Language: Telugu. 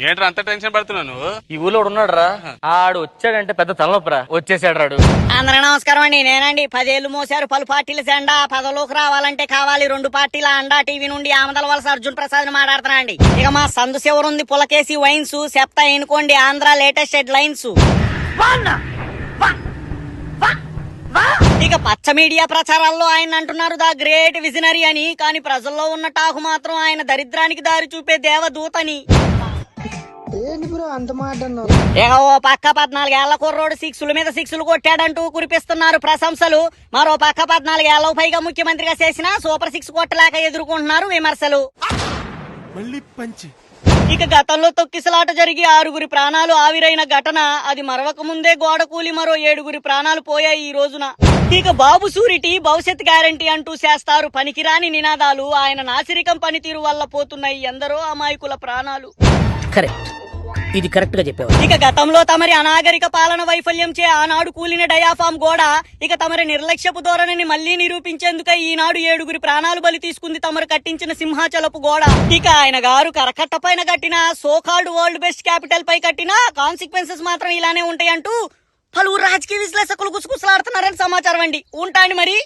ఏంట్రా అంత టెన్షన్ పడుతున్నావు నువ్వు? ఈ ఊళ్ళో ఉన్నాడు రా, ఆడు వచ్చాడంటే పెద్ద తలనొప్పరా. వచ్చేసాడు రాడు. అందరూ నమస్కారం అండి, నేనండి. 10 ఏళ్లు మోసారు పలు పార్టీల జెండా, పదలోకి రావాలంటే కావాలి 2 పార్టీల అండా. టీవీ నుండి ఆమదల వలస అర్జున్ ప్రసాద్ మాట్లాడుతున్నా అండి. ఇక మా సందు శివరుంది పులకేసి వైన్స్, చెప్తా ఎనుకోండి ఆంధ్ర లేటెస్ట్ హెడ్ లైన్స్. ఇక పచ్చ మీడియా ప్రచారాల్లో ఆయన అంటున్నారు ద గ్రేట్ విజనరీ అని, కానీ ప్రజల్లో ఉన్న టాకు మాత్రం ఆయన దరిద్రానికి దారి చూపే దేవదూతని. ఇక ఓ పక్క 14 ఏళ్ల కుర్రోడు 6ల మీద 6లు కొట్టాడంటూ కురిపిస్తున్నారు ప్రశంసలు. మరో పక్క 14 ఏళ్లకు పైగా ముఖ్యమంత్రిగా చేసిన సూపర్ 6 కొట్టలేక ఎదుర్కొంటున్నారు విమర్శలు. ఇక గతంలో తొక్కిసలాట జరిగి 6గురి ప్రాణాలు ఆవిరైన ఘటన, అది మరవక ముందే గోడ కూలి మరో 7గురి ప్రాణాలు పోయాయి ఈ రోజున. ఇక బాబు సూరిటీ భవిష్యత్ గ్యారంటీ అంటూ చేస్తారు పనికిరాని నినాదాలు. ఆయన నాసిరికం పనితీరు వల్ల పోతున్నాయి ఎందరో అమాయకుల ప్రాణాలు. కరెక్ట్, ఇది కరెక్ట్ గా చెప్పావు. ఇక గతంలో తమరి అనాగరిక పాలన వైఫల్యంచే ఆనాడు కూలిన డయాఫామ్ గోడ, ఇక తమరి నిర్లక్ష్యపు ధోరణిని మళ్లీ నిరూపించేందుకై ఈనాడు 7గురి ప్రాణాలు బలి తీసుకుంది తమరు కట్టించిన సింహాచలపు గోడ. ఇక ఆయన గారు కరకట్ట పైన కట్టిన సోకాల్డ్ వరల్డ్ బెస్ట్ క్యాపిటల్ పై కట్టిన కాన్సిక్వెన్సెస్ మాత్రం ఇలానే ఉంటాయంటూ పలువురు రాజకీయ విశ్లేషకులు గుసగుసలాడుతున్నారని సమాచారం అండి. ఉంటాండి మరి.